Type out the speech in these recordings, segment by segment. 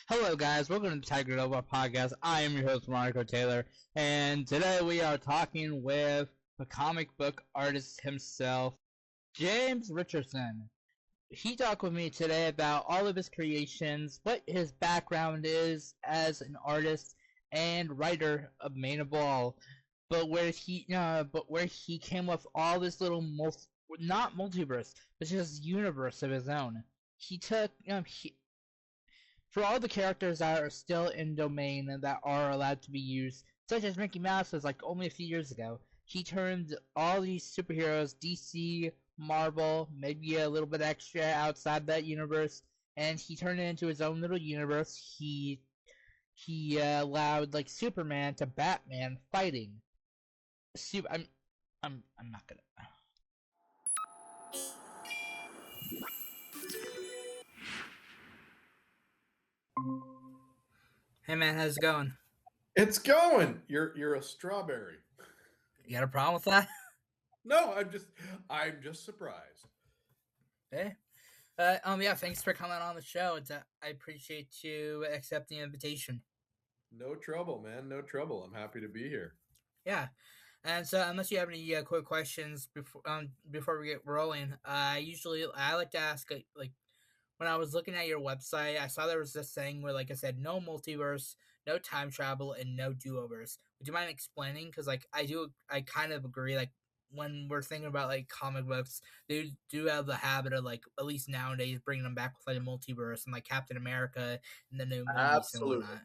Hello, guys. Welcome to the Tiger Nova podcast. I am your host, Marco Taylor, and today we are talking with the comic book artist himself, James Richardson. He talked with me today about all of his creations, what his background is as an artist and writer of Main of All, but where he came with all this little not multiverse, but just universe of his own. He took for all the characters that are still in domain and that are allowed to be used, such as Mickey Mouse was like only a few years ago, he turned all these superheroes, DC, Marvel, maybe a little bit extra outside that universe, and he turned it into his own little universe. He allowed like Superman to Batman fighting. I'm not gonna. Hey man, how's it going? It's going. You're a strawberry. You got a problem with that? No, I'm just surprised. Hey. Yeah, thanks for coming on the show. I appreciate you accepting the invitation. No trouble, man. No trouble. I'm happy to be here. Yeah, and so unless you have any quick questions before we get rolling, I like to ask like when I was looking at your website, I saw there was this thing where like I said no multiverse, no time travel, and no do overs. Would you mind explaining? Because like I kind of agree. Like when we're thinking about like comic books, they do have the habit of like at least nowadays bringing them back with like a multiverse and like Captain America and the new movies and Absolutely. whatnot.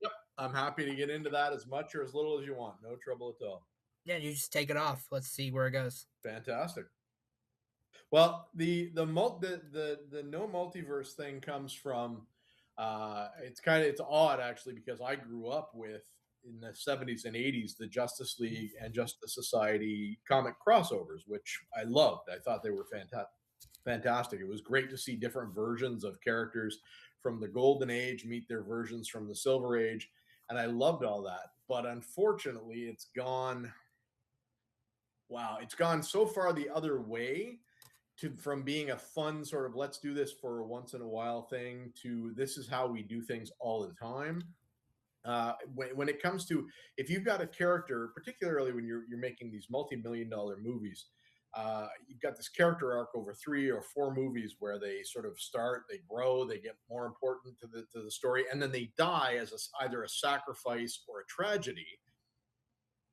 Yep. I'm happy to get into that as much or as little as you want. No trouble at all. Yeah, you just take it off. Let's see where it goes. Fantastic. Well, the no multiverse thing comes from it's odd actually because I grew up with in the 70s and 80s the Justice League and Justice Society comic crossovers, which I loved. I thought they were fantastic. It was great to see different versions of characters from the Golden Age meet their versions from the Silver Age, and I loved all that. But unfortunately, it's gone so far the other way to from being a fun sort of let's do this for a once in a while thing to this is how we do things all the time. When it comes to if you've got a character, particularly when you're making these multi-million-dollar movies, you've got this character arc over 3 or 4 movies where they sort of start, they grow, they get more important to the story, and then they die as either a sacrifice or a tragedy.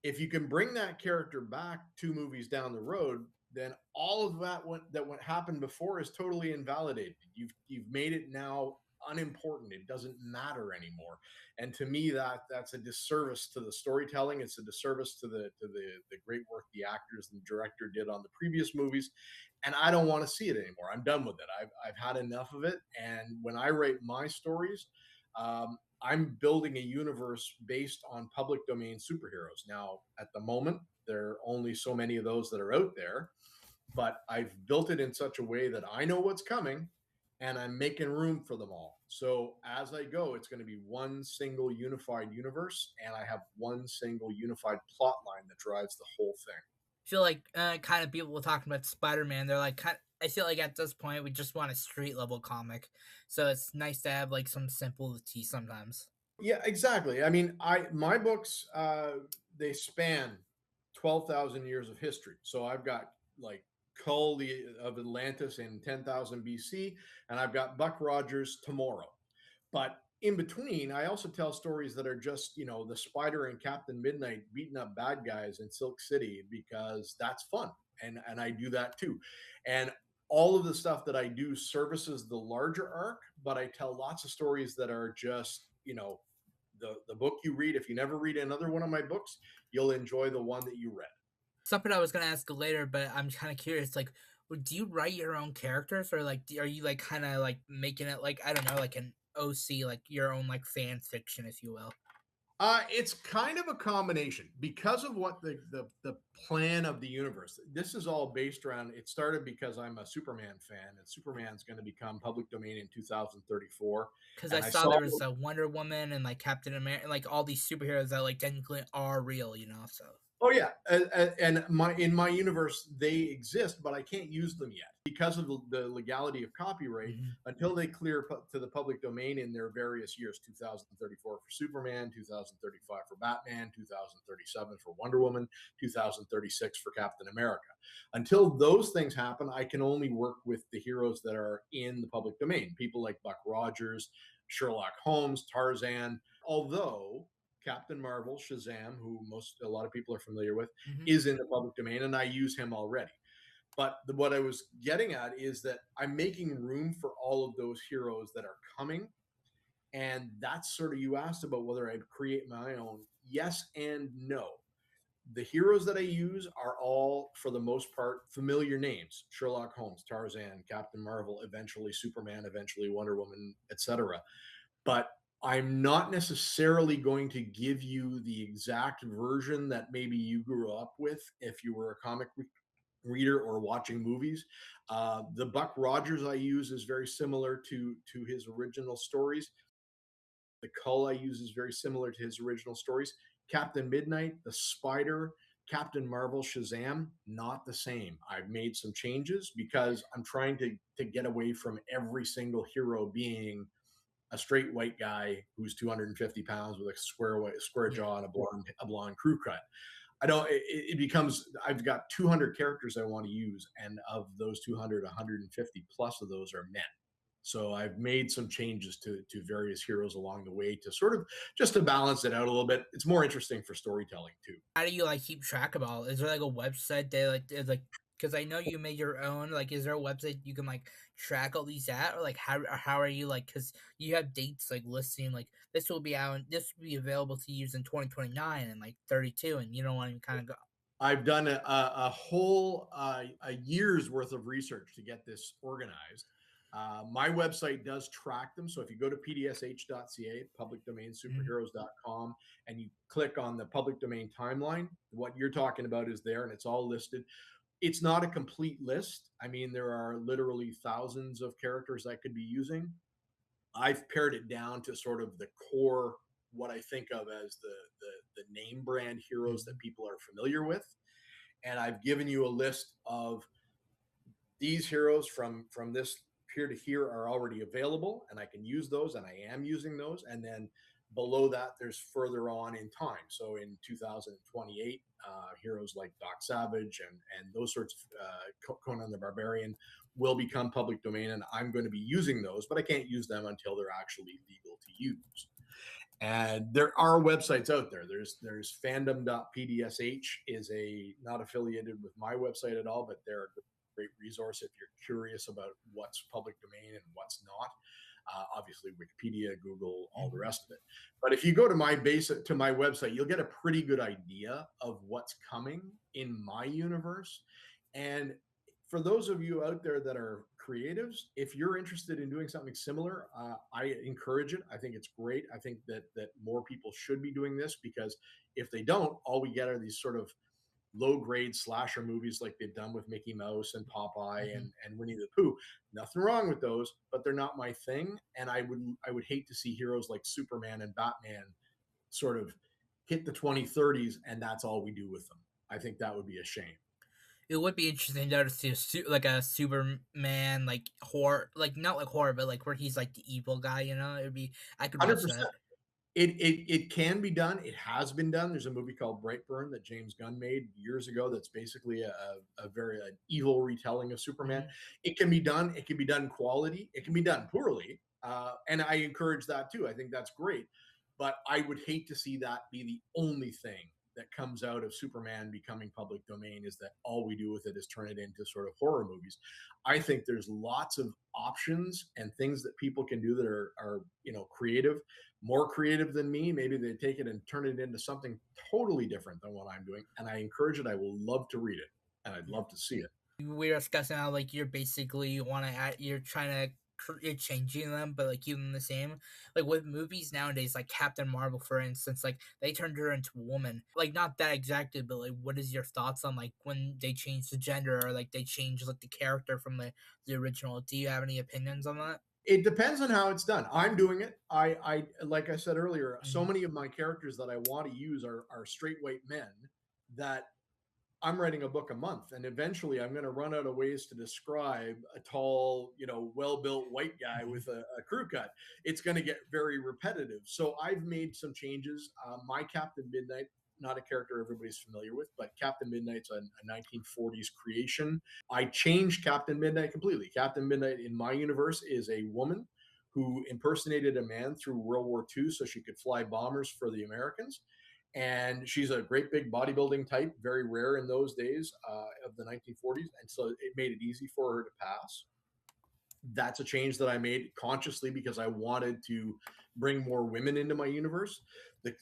If you can bring that character back 2 movies down the road, then all of that what happened before is totally invalidated. You've made it now unimportant. It doesn't matter anymore. And to me, that's a disservice to the storytelling. It's a disservice to the great work the actors and the director did on the previous movies. And I don't want to see it anymore. I'm done with it. I've had enough of it. And when I write my stories, I'm building a universe based on public domain superheroes. Now, at the moment, there are only so many of those that are out there, but I've built it in such a way that I know what's coming and I'm making room for them all. So as I go, it's going to be one single unified universe, and I have one single unified plot line that drives the whole thing. I feel like kind of people talking about Spider-Man, they're like, I feel like at this point we just want a street level comic, so it's nice to have like some simplicity sometimes. Yeah, exactly. I mean, I my books they span 12,000 years of history. So I've got like Cull of Atlantis in 10,000 BC, and I've got Buck Rogers tomorrow. But in between, I also tell stories that are just, the Spider and Captain Midnight beating up bad guys in Silk City because that's fun. And I do that too. And all of the stuff that I do services the larger arc, but I tell lots of stories that are just, the book you read. If you never read another one of my books, you'll enjoy the one that you read. Something I was gonna ask later, but I'm kind of curious. Like, do you write your own characters, or like, are you like kind of like making it like I don't know, like an OC, like your own like fan fiction, if you will? It's kind of a combination because of what the plan of the universe. This is all based around. It started because I'm a Superman fan, and Superman's going to become public domain in 2034. Because I And I saw saw there was a Wonder Woman and like Captain America, like all these superheroes that like technically are real, you know. So Oh yeah, and in my universe they exist, but I can't use them yet because of the legality of copyright Mhm. until they clear to the public domain in their various years. 2034 for Superman, 2035 for Batman, 2037 for Wonder Woman, 2036 for Captain America. Until those things happen, I can only work with the heroes that are in the public domain. People like Buck Rogers, Sherlock Holmes, Tarzan. Although Captain Marvel, Shazam, who a lot of people are familiar with, Mhm. is in the public domain, and I use him already. But what I was getting at is that I'm making room for all of those heroes that are coming, and that's sort of, you asked about whether I'd create my own. Yes and no. The heroes that I use are all, for the most part, familiar names: Sherlock Holmes, Tarzan, Captain Marvel, eventually Superman, eventually Wonder Woman, etc. But I'm not necessarily going to give you the exact version that maybe you grew up with if you were a comic reader or watching movies. The Buck Rogers I use is very similar to his original stories. The Cull I use is very similar to his original stories. Captain Midnight, the Spider, Captain Marvel, Shazam, not the same. I've made some changes because I'm trying to get away from every single hero being a straight white guy who's 250 pounds with a square Yeah. jaw and a blonde crew cut. I don't. It becomes. I've got 200 characters I want to use, and of those 200, 150 plus of those are men. So I've made some changes to various heroes along the way to sort of just to balance it out a little bit. It's more interesting for storytelling too. How do you like keep track of all? Is there like a website that like is like because I know you made your own. Like, is there a website you can like track all these at, or like how are you like? Because you have dates like listing like this will be out, and this will be available to use in 2029 and like 32, and you don't want to kind of go. I've done a whole a year's worth of research to get this organized. My website does track them. So if you go to pdsh.ca, Mhm. publicdomainsuperheroes.com, and you click on the public domain timeline, what you're talking about is there and it's all listed. It's not a complete list. I mean, there are literally thousands of characters I could be using. I've pared it down to sort of the core, what I think of as the name brand heroes that Mhm. people are familiar with, and I've given you a list of these heroes from this here to here are already available, and I can use those, and I am using those. And then below that, there's further on in time. So in 2028, heroes like Doc Savage and those sorts of Conan the Barbarian will become public domain, and I'm going to be using those, but I can't use them until they're actually legal to use. And there are websites out there. There's fandom.pdsh is a not affiliated with my website at all, but they're a great resource if you're curious about what's public domain and what's not. Obviously, Wikipedia, Google, all the Mhm. rest of it. But if you go to my website, you'll get a pretty good idea of what's coming in my universe. And for those of you out there that are creatives, if you're interested in doing something similar, I encourage it. I think it's great. I think that more people should be doing this because if they don't, all we get are these sort of low grade slasher movies like they've done with Mickey Mouse and Popeye Mhm. and Winnie the Pooh. Nothing wrong with those, but they're not my thing. And I would hate to see heroes like Superman and Batman sort of hit the 2030s and that's all we do with them. I think that would be a shame. It would be interesting though to see like a Superman like horror, like not like horror, but like where he's like the evil guy. You know, it'd be I could watch 100%. that. It can be done. It has been done. There's a movie called Brightburn that James Gunn made years ago. That's basically a very an evil retelling of Superman. Mhm. It can be done. It can be done quality. It can be done poorly, and I encourage that too. I think that's great, but I would hate to see that be the only thing that comes out of Superman becoming public domain. Is that all we do with it is turn it into sort of horror movies? I think there's lots of options and things that people can do that are creative, more creative than me. Maybe they take it and turn it into something totally different than what I'm doing. And I encourage it. I will love to read it and I'd love to see it. We're discussing how like you're basically want to add, you're trying to you're changing them, but like keeping them the same. Like with movies nowadays, like Captain Marvel, for instance, like they turned her into a woman. Like not that exactly, but like what is your thoughts on like when they change the gender or like they change like the character from the original? Do you have any opinions on that? It depends on how it's done. I'm doing it. Like I said earlier, so Mhm. many of my characters that I want to use are straight white men that I'm writing a book a month, and eventually I'm going to run out of ways to describe a tall, well-built white guy with a crew cut. It's going to get very repetitive. So I've made some changes. My Captain Midnight, not a character everybody's familiar with, but Captain Midnight's a 1940s creation. I changed Captain Midnight completely. Captain Midnight in my universe is a woman who impersonated a man through World War II so she could fly bombers for the Americans, and she's a great big bodybuilding type, very rare in those days of the 1940s, and so it made it easy for her to pass. That's a change that I made consciously because I wanted to bring more women into my universe.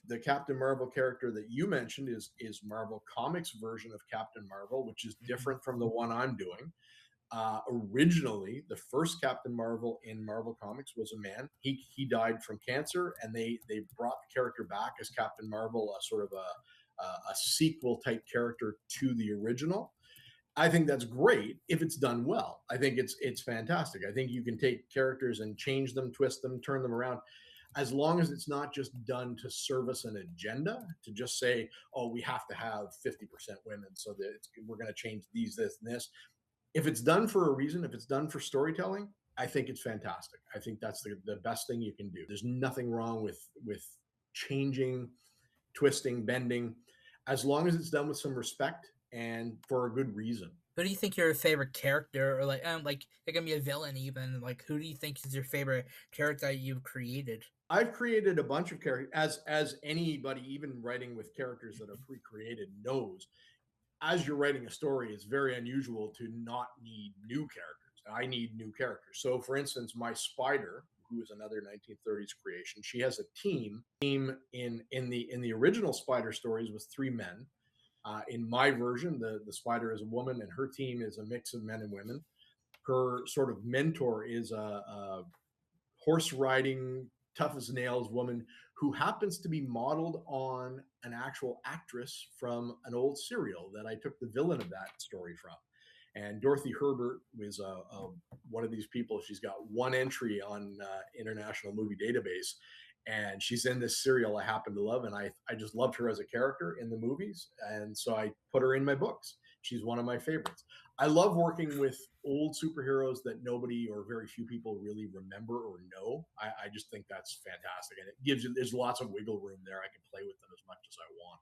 The Captain Marvel character that you mentioned is Marvel Comics version of Captain Marvel, which is different from the one I'm doing. Originally, the first Captain Marvel in Marvel Comics was a man. He died from cancer, and they brought the character back as Captain Marvel, a sort of a sequel type character to the original. I think that's great if it's done well. I think it's fantastic. I think you can take characters and change them, twist them, turn them around, as long as it's not just done to service an agenda, to just say, oh, we have to have 50% women so that we're going to change these, this, and this. If it's done for a reason, if it's done for storytelling, I think it's fantastic. I think that's the best thing you can do. There's nothing wrong with changing, twisting, bending, as long as it's done with some respect and for a good reason. Who do you think your favorite character, or like it can be a villain even? Like, who do you think is your favorite character that you've created? I've created a bunch of characters, as anybody, even writing with characters that are pre-created, knows. As you're writing a story, it's very unusual to not need new characters. I need new characters. So, for instance, my spider, who is another 1930s creation, she has a team. In the original Spider stories was 3 men. In my version, the spider is a woman, and her team is a mix of men and women. Her sort of mentor is a horse riding, tough as nails woman who happens to be modeled on an actual actress from an old serial that I took the villain of that story from. And Dorothy Herbert was one of these people. She's got one entry on International Movie Database, and she's in this serial I happen to love, and I just loved her as a character in the movies, and so I put her in my books. She's one of my favorites. I love working with old superheroes that nobody or very few people really remember or know. I just think that's fantastic, and it gives you, there's lots of wiggle room there. I can play with them as much as I want.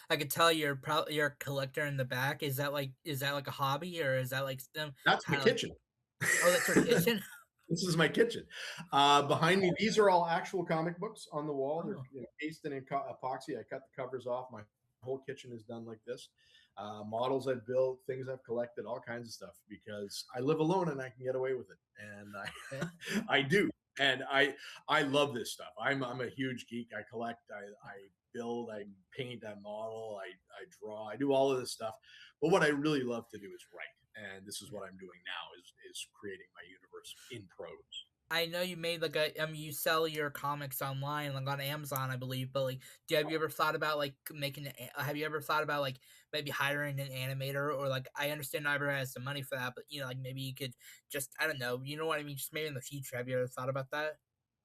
I could tell you're a collector in the back. Is that like a hobby, or is that like That's my kitchen. Oh, that's your kitchen. This is my kitchen. Behind me, these are all actual comic books on the wall. They're cased in epoxy. I cut the covers off. My whole kitchen is done like this. Models I've built, things I've collected, all kinds of stuff, because I live alone and I can get away with it, and I do. And I love this stuff. I'm a huge geek. I collect. I build. I paint. I model. I draw. I do all of this stuff. But what I really love to do is write, and this is what I'm doing now: is creating my universe in prose. I know you made like you sell your comics online, like on Amazon, I believe. But like, have you ever thought about like have you ever thought about like maybe hiring an animator, or like, I understand not everyone has the money for that, but like maybe you could just, I don't know, you know what I mean? Just maybe in the future, have you ever thought about that?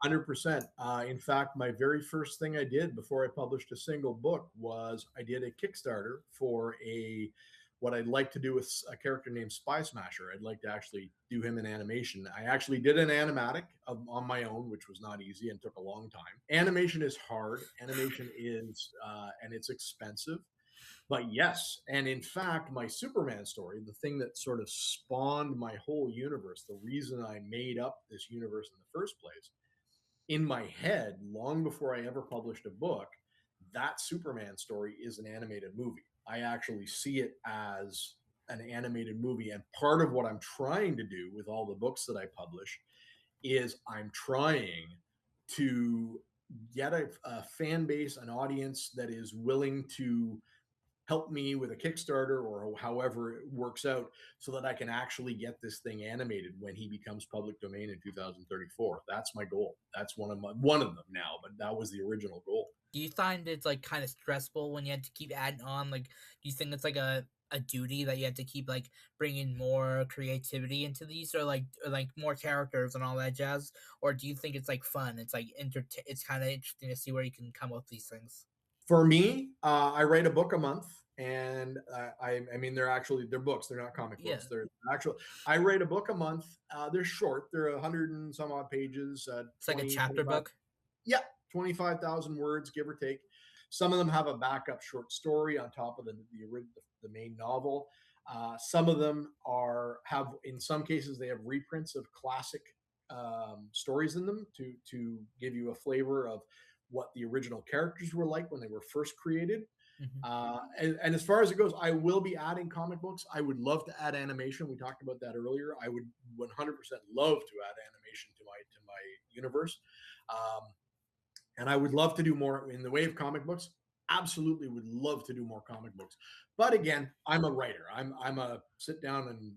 100%. In fact, my very first thing I did before I published a single book was I did a Kickstarter for what I'd like to do with a character named Spy Smasher. I'd like to actually do him in animation. I actually did an animatic on my own, which was not easy and took a long time. Animation is hard. Animation is, and it's expensive. But yes, and in fact, my Superman story, the thing that sort of spawned my whole universe, the reason I made up this universe in the first place, in my head, long before I ever published a book, that Superman story is an animated movie. I actually see it as an animated movie. And part of what I'm trying to do with all the books that I publish is I'm trying to get a fan base, an audience that is willing to help me with a Kickstarter or however it works out, so that I can actually get this thing animated when he becomes public domain in 2034. That's my goal. That's one of them now, but that was the original goal. Do you find it's like kind of stressful when you have to keep adding on? Like, do you think it's like a duty that you have to keep like bringing more creativity into these, or like more characters and all that jazz? Or do you think it's like fun? It's like it's kind of interesting to see where you can come up with these things. For me, I write a book a month, and I mean they're books. They're not comic Yeah, books. They're actual. I write a book a month. They're short. They're 100 and some odd pages. it's like a 20, chapter 25. book. Yeah, 25,000 words, give or take. Some of them have a backup short story on top of the main novel. Some of them have in some cases they have reprints of classic stories in them to give you a flavor of what the original characters were like when they were first created. Hmm. And as far as it goes, I will be adding comic books. I would love to add animation. We talked about that earlier. I would 100% love to add animation to my universe. Um, and I would love to do more in the way of comic books. Absolutely would love to do more comic books. But again, I'm a writer. I'm a sit down and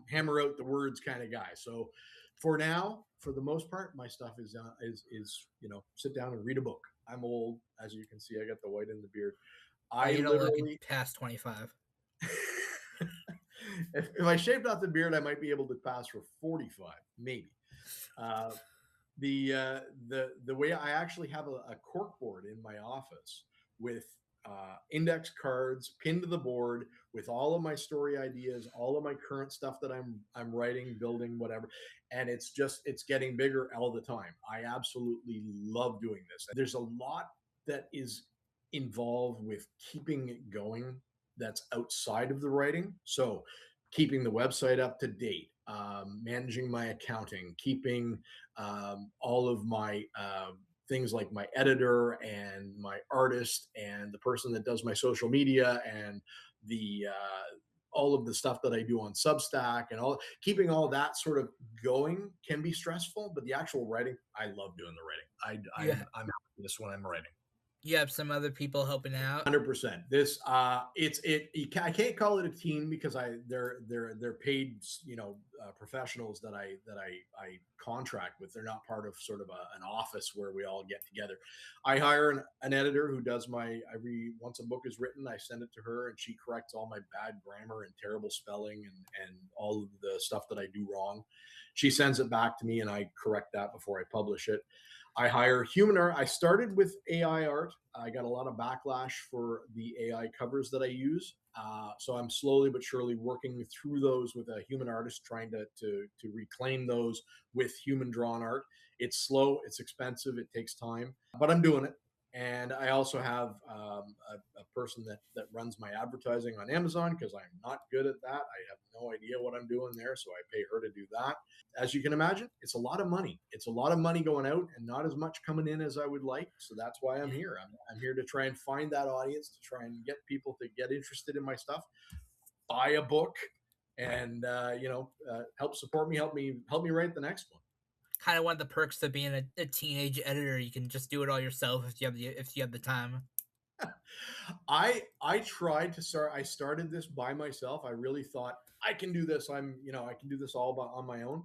hammer out the words kind of guy. So for now, for the most part, my stuff is sit down and read a book. I'm old, as you can see. I got the white in the beard. Oh, I you don't look literally past 25. if I shaved off the beard, I might be able to pass for 45, maybe. Uh, the way I actually have a cork board in my office with index cards pinned to the board with all of my story ideas, all of my current stuff that I'm writing, building, whatever, and it's getting bigger all the time. I absolutely love doing this. There's a lot that is involved with keeping it going that's outside of the writing. So keeping the website up to date, managing my accounting, keeping all of my things like my editor and my artist and the person that does my social media and the all of the stuff that I do on Substack and all keeping all that sort of going can be stressful, but the actual writing, I love doing the writing. I'm happy with this when I'm writing. You have some other people helping out. 100%. This I can't call it a team because they're paid professionals that I contract with. They're not part of sort of an office where we all get together. I hire an editor who does once a book is written, I send it to her and she corrects all my bad grammar and terrible spelling and all of the stuff that I do wrong. She sends it back to me and I correct that before I publish it. I hire human art. I started with AI art. I got a lot of backlash for the AI covers that I use. So I'm slowly but surely working through those with a human artist, trying to reclaim those with human drawn art. It's slow, it's expensive, it takes time, but I'm doing it. And I also have a person that runs my advertising on Amazon because I'm not good at that. I have no idea what I'm doing there, so I pay her to do that. As you can imagine, it's a lot of money. It's a lot of money going out and not as much coming in as I would like. So that's why I'm here. I'm here to try and find that audience, to try and get people to get interested in my stuff, buy a book, and help support me, help me write the next one. Kind of one of the perks of being a teenage editor. You can just do it all yourself if you have the time. I tried to start. I started this by myself. I really thought I can do this. I can do this all on my own.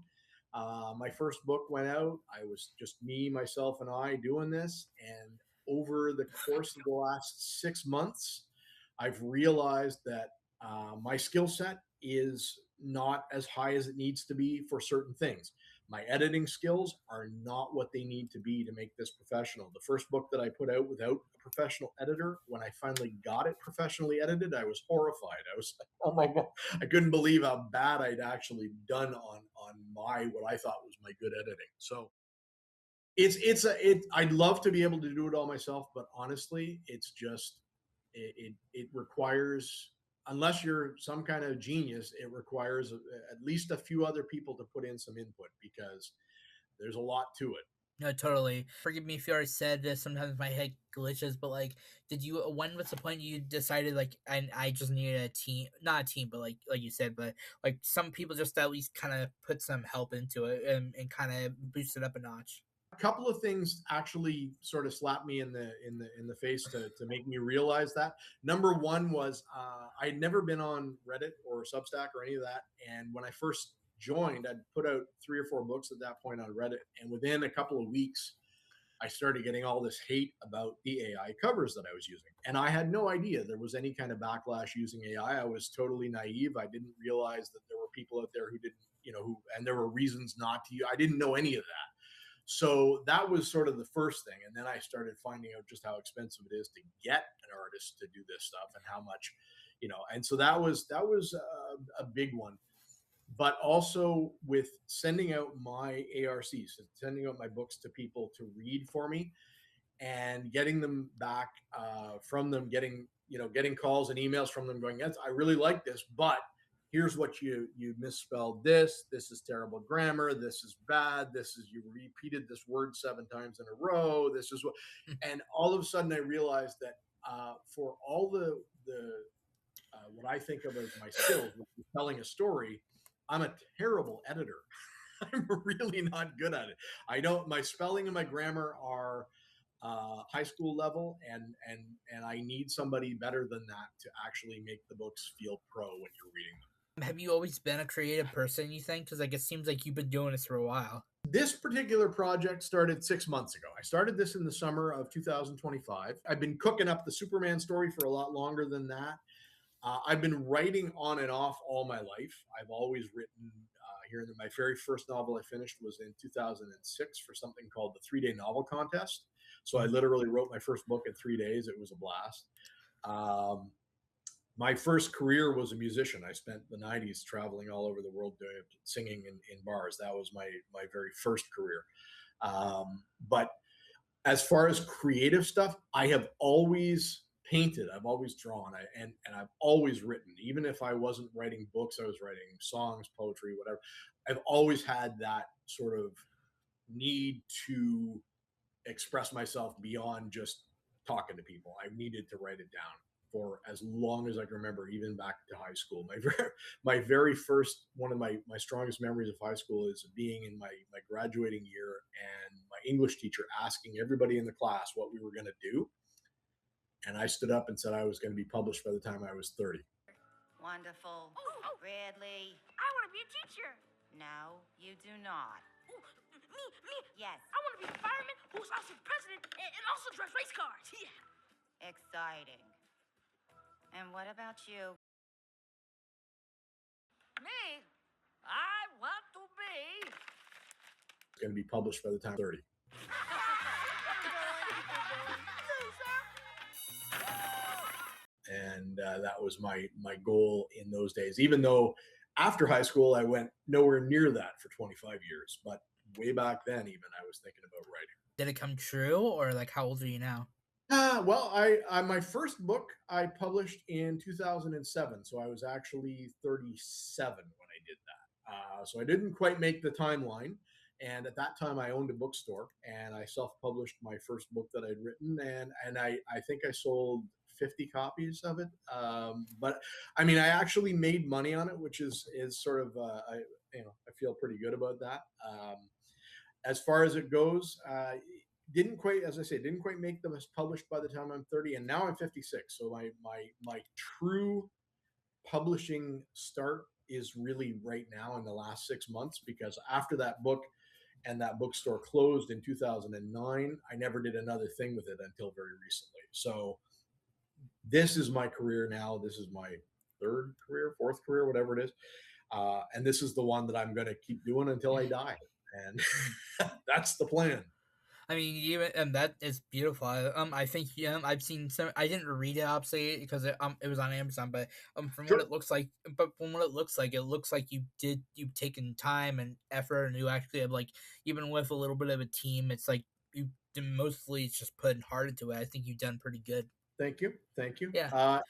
My first book went out. I was just me, myself, and I doing this. And over the course of the last 6 months, I've realized that my skill set is not as high as it needs to be for certain things. My editing skills are not what they need to be to make this professional. The first book that I put out without a professional editor, when I finally got it professionally edited, I was horrified. I was like, oh my God, I couldn't believe how bad I'd actually done on my what I thought was my good editing. So I'd love to be able to do it all myself, but honestly, it's just it requires, unless you're some kind of genius, it requires at least a few other people to put in some input because there's a lot to it. No, totally. Forgive me if you already said this. Sometimes my head glitches, but when was the point you decided I just needed a team, not a team, but like you said, but like some people just at least kind of put some help into it and kind of boost it up a notch. A couple of things actually sort of slapped me in the face to make me realize that. Number one was I'd never been on Reddit or Substack or any of that, and when I first joined, I'd put out 3 or 4 books at that point on Reddit, and within a couple of weeks, I started getting all this hate about the AI covers that I was using, and I had no idea there was any kind of backlash using AI. I was totally naive. I didn't realize that there were people out there who didn't, and there were reasons not to use. I didn't know any of that. So that was sort of the first thing. And then I started finding out just how expensive it is to get an artist to do this stuff and how much, and so that was a big one. But also with sending out my ARCs, sending out my books to people to read for me and getting them back from them, getting calls and emails from them going, yes, I really like this, but here's what you misspelled this is terrible grammar, this is bad, this is, you repeated this word 7 times in a row, this is what. And all of a sudden I realized that for all the what I think of as my skills, which is telling a story, I'm a terrible editor. I'm really not good at it. My spelling and my grammar are high school level, and I need somebody better than that to actually make the books feel pro when you're reading them. Have you always been a creative person, you think? Because it seems like you've been doing this for a while. This particular project started 6 months ago. I started this in the summer of 2025. I've been cooking up the Superman story for a lot longer than that. I've been writing on and off all my life. I've always written here. My very first novel I finished was in 2006 for something called the 3-Day Novel Contest. So I literally wrote my first book in 3 days. It was a blast. My first career was a musician. I spent the 90s traveling all over the world doing singing in bars. That was my very first career. But as far as creative stuff, I have always painted, I've always drawn, and I've always written. Even if I wasn't writing books, I was writing songs, poetry, whatever. I've always had that sort of need to express myself beyond just talking to people. I needed to write it down for as long as I can remember, even back to high school. My very first, one of my strongest memories of high school is being in my graduating year and my English teacher asking everybody in the class what we were going to do. And I stood up and said I was going to be published by the time I was 30. Wonderful. Oh. Bradley. I want to be a teacher. No, you do not. Ooh, me. Yes. I want to be a fireman who's also the president and also drives race cars. Yeah. Exciting. And what about you? Me? I want to be. It's going to be published by the time I'm 30. And that was my goal in those days, even though after high school I went nowhere near that for 25 years. But way back then, even, I was thinking about writing. Did it come true, or how old are you now? Well, I my first book I published in 2007, so I was actually 37 when I did that. So I didn't quite make the timeline. And at that time, I owned a bookstore, and I self-published my first book that I'd written, and I think I sold 50 copies of it. But I mean, I actually made money on it, which is sort of I feel pretty good about that. As far as it goes, didn't quite make them published by the time I'm 30, and now I'm 56. So my true publishing start is really right now in the last 6 months, because after that book and that bookstore closed in 2009, I never did another thing with it until very recently. So this is my career now. This is my fourth career, whatever it is. And this is the one that I'm going to keep doing until I die. And that's the plan. I mean, that is beautiful. I think I've seen some. I didn't read it obviously because it was on Amazon, but from Sure. what it looks like, it looks like you've taken time and effort, and you actually have even with a little bit of a team, it's you mostly just putting heart into it. I think you've done pretty good. Thank you. Yeah.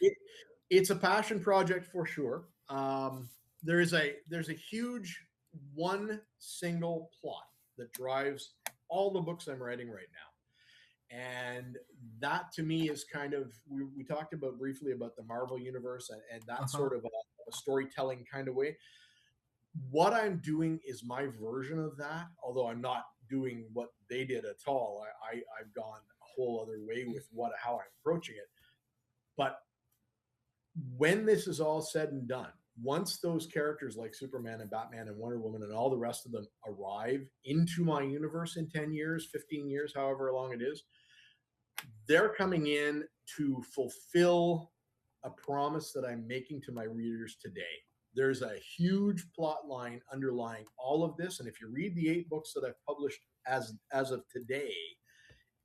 It's a passion project for sure. There's a huge one single plot that drives all the books I'm writing right now. And that to me is kind of, we talked about briefly about the Marvel universe and that sort of a storytelling kind of way. What I'm doing is my version of that, although I'm not doing what they did at all. I've gone a whole other way with how I'm approaching it. But when this is all said and done, once those characters like Superman and Batman and Wonder Woman and all the rest of them arrive into my universe in 10 years, 15 years, however long it is, they're coming in to fulfill a promise that I'm making to my readers today. There's a huge plot line underlying all of this. And if you read the 8 books that I've published as of today,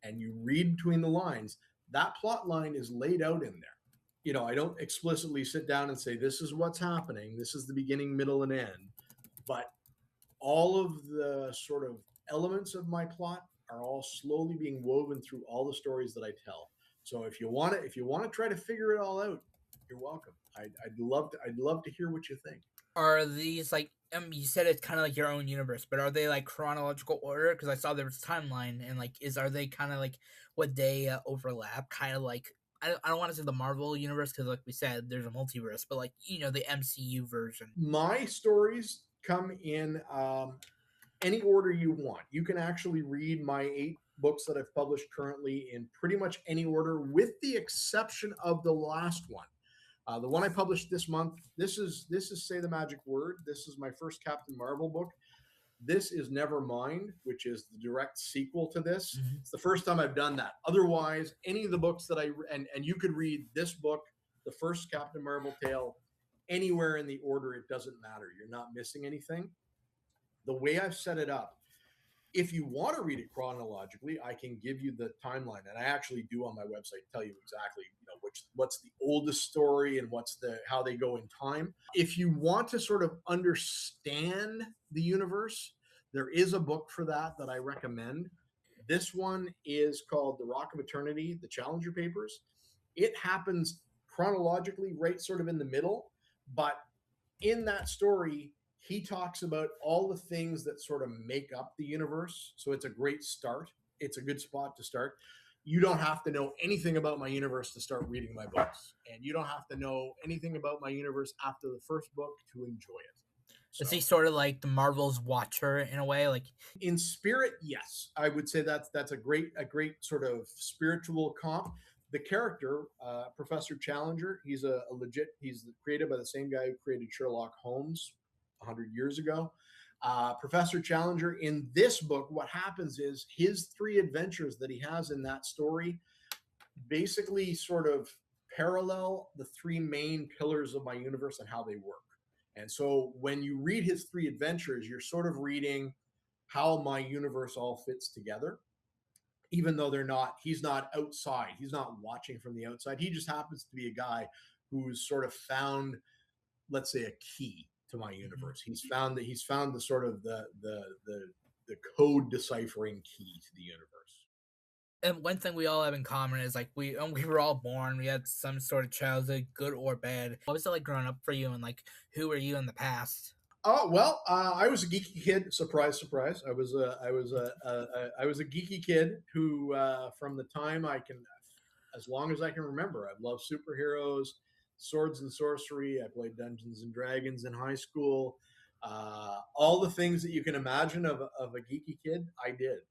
and you read between the lines, that plot line is laid out in there. You know, I don't explicitly sit down and say, this is what's happening. This is the beginning, middle, and end. But all of the sort of elements of my plot are all slowly being woven through all the stories that I tell. So if you want to try to figure it all out, you're welcome. I'd love to hear what you think. Are these like you said it's kind of like your own universe, but are they like chronological order? Because I saw there was a timeline, and like are they kind of like would they overlap? Kind of like I don't want to say the Marvel universe because like we said there's a multiverse, but like the MCU version. My stories come in any order you want. You can actually read my 8 books that I've published currently in pretty much any order, with the exception of the last one. The one I published this month, this is Say the Magic Word. This is my first Captain Marvel book. This is Nevermind, which is the direct sequel to this. Mm-hmm. It's the first time I've done that. Otherwise, any of the books that and you could read this book, the first Captain Marvel tale, anywhere in the order. It doesn't matter. You're not missing anything. The way I've set it up, if you want to read it chronologically, I can give you the timeline, and I actually do on my website tell you exactly, what's the oldest story and how they go in time. If you want to sort of understand the universe, there is a book for that I recommend. This one is called The Rock of Eternity, the Challenger Papers. It happens chronologically right sort of in the middle, but in that story, he talks about all the things that sort of make up the universe. So it's a great start. It's a good spot to start. You don't have to know anything about my universe to start reading my books. And you don't have to know anything about my universe after the first book to enjoy it. So, is he sort of like the Marvel's Watcher in a way? Like in spirit, yes. I would say that's a great sort of spiritual comp. The character, Professor Challenger, he's he's created by the same guy who created Sherlock Holmes 100 years ago. Professor Challenger, in this book, what happens is his 3 adventures that he has in that story basically sort of parallel the 3 main pillars of my universe and how they work. And so when you read his 3 adventures, you're sort of reading how my universe all fits together, even though he's not outside. He's not watching from the outside. He just happens to be a guy who's sort of found, let's say, a key to my universe. He's found the sort of the code deciphering key to the universe. And one thing we all have in common is like we were all born. We had some sort of childhood, good or bad. What was it like growing up for you, and like who were you in the past? Oh well, I was a geeky kid. Surprise, surprise! I was a geeky kid who, from the time as long as I can remember, I've loved superheroes, swords and sorcery. I played Dungeons and Dragons in high school. All the things that you can imagine of a geeky kid, I did.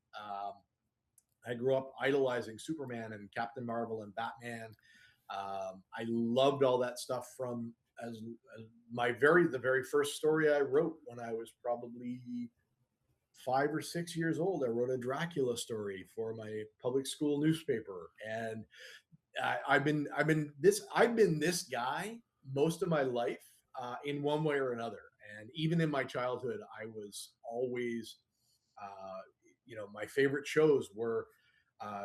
I grew up idolizing Superman and Captain Marvel and Batman. I loved all that stuff from as the very first story I wrote when I was probably 5 or 6 years old. I wrote a Dracula story for my public school newspaper, and I've been this guy most of my life, in one way or another. And even in my childhood, I was always, my favorite shows were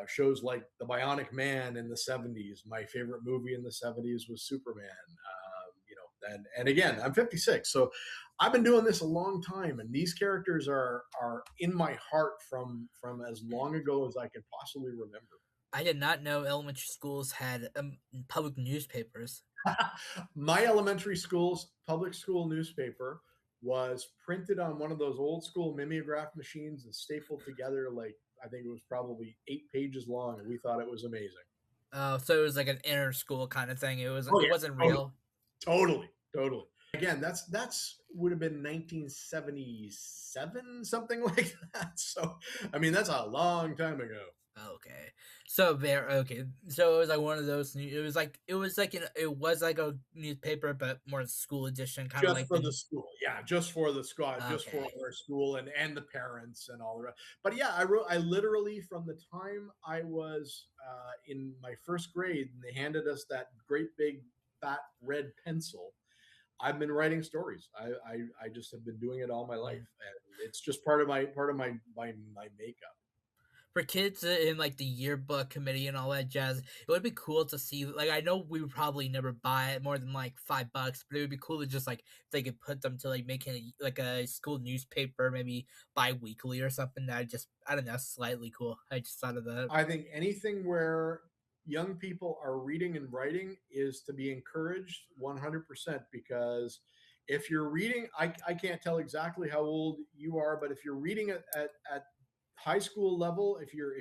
shows like The Bionic Man in the 70s. My favorite movie in the 70s was Superman. And again, I'm 56, so I've been doing this a long time, and these characters are in my heart from as long ago as I can possibly remember. I did not know elementary schools had public newspapers. My elementary school's public school newspaper was printed on one of those old school mimeograph machines and stapled together. Like, I think it was probably 8 pages long, and we thought it was amazing. So it was like an inner school kind of thing. It wasn't real. Totally. Again, that's would have been 1977, something like that. So, I mean, that's a long time ago. Okay. So So it was like one of those. It was like a newspaper, but more school edition, kind of like for the school. Yeah, just for the school, just for Okay. our school and the parents and all the rest. But yeah, I literally, from the time I was in my first grade, and they handed us that great big fat red pencil. I've been writing stories. I just have been doing it all my life, and it's just part of my makeup. For kids in like the yearbook committee and all that jazz, it would be cool to see. Like, I know we would probably never buy it more than like $5, but it would be cool to just like if they could put them to like making like a school newspaper, maybe bi-weekly or something. That I don't know, slightly cool. I just thought of that. I think anything where young people are reading and writing is to be encouraged 100%, because if you're reading, I can't tell exactly how old you are, but if you're reading at high school level, if you're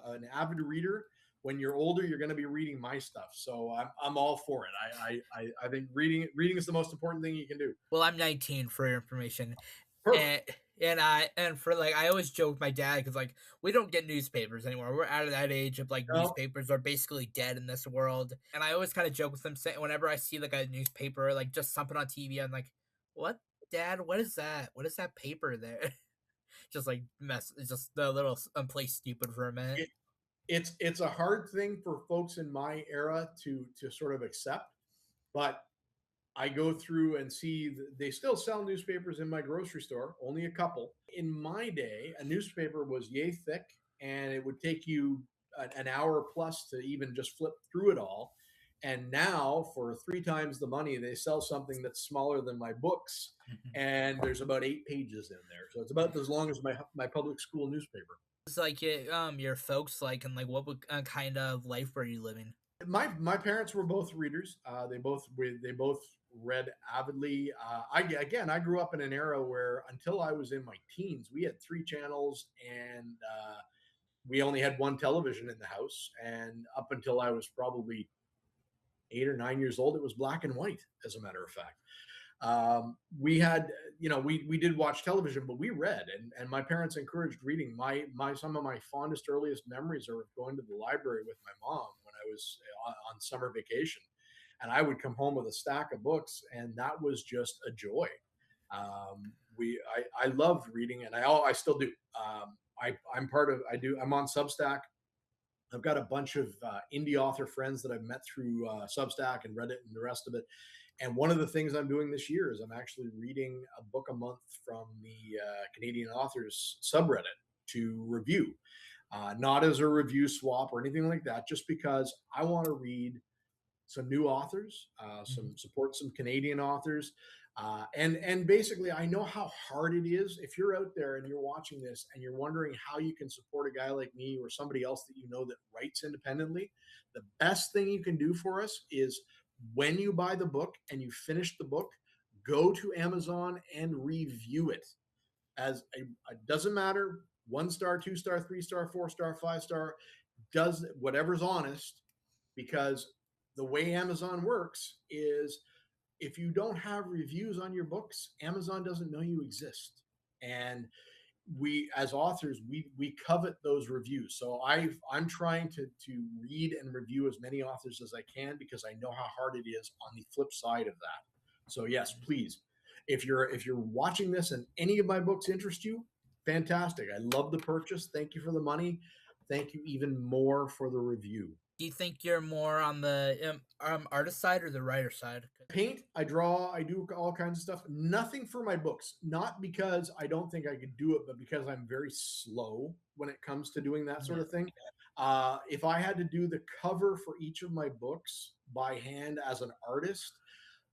an avid reader, when you're older, you're going to be reading my stuff. So I'm all for it. I think reading is the most important thing you can do. Well, I'm 19 for your information. Perfect. And for like, I always joke with my dad because like we don't get newspapers anymore. We're out of that age of like No. newspapers are basically dead in this world. And I always kind of joke with him, saying whenever I see like a newspaper, like just something on TV, I'm like, "What, Dad? What is that? What is that paper there?" Just like it's just a little play stupid for a minute. It's a hard thing for folks in my era to sort of accept, but I go through and see they still sell newspapers in my grocery store, only a couple. In my day, a newspaper was yay thick, and it would take you an hour plus to even just flip through it all. And now, for 3 times the money, they sell something that's smaller than my books, and there's about 8 pages in there. So it's about as long as my public school newspaper. It's like your folks like, and like what kind of life were you living? My parents were both readers. They both read avidly. I grew up in an era where until I was in my teens, we had 3 channels, and we only had 1 television in the house. And up until I was probably 8 or 9 years old, it was black and white. As a matter of fact, we had, we did watch television, but we read, and my parents encouraged reading. Some of my fondest, earliest memories are of going to the library with my mom when I was on summer vacation, and I would come home with a stack of books, and that was just a joy. I loved reading, and I still do. I'm on Substack. I've got a bunch of indie author friends that I've met through Substack and Reddit and the rest of it. And one of the things I'm doing this year is I'm actually reading a book a month from the Canadian authors subreddit to review, not as a review swap or anything like that, just because I want to read some new authors, support some Canadian authors. And basically, I know how hard it is. If you're out there and you're watching this and you're wondering how you can support a guy like me or somebody else that you know that writes independently, the best thing you can do for us is when you buy the book and you finish the book, go to Amazon and review it. It doesn't matter, 1 star, 2 star, 3 star, 4 star, 5 star, does whatever's honest, because the way Amazon works is if you don't have reviews on your books, Amazon doesn't know you exist. And we, as authors, we covet those reviews. So I'm trying to read and review as many authors as I can, because I know how hard it is on the flip side of that. So yes, please, if you're watching this and any of my books interest you, fantastic. I love the purchase. Thank you for the money. Thank you even more for the review. Do you think you're more on the artist side or the writer side? Paint, I draw, I do all kinds of stuff. Nothing for my books, not because I don't think I could do it, but because I'm very slow when it comes to doing that sort of thing. If I had to do the cover for each of my books by hand as an artist,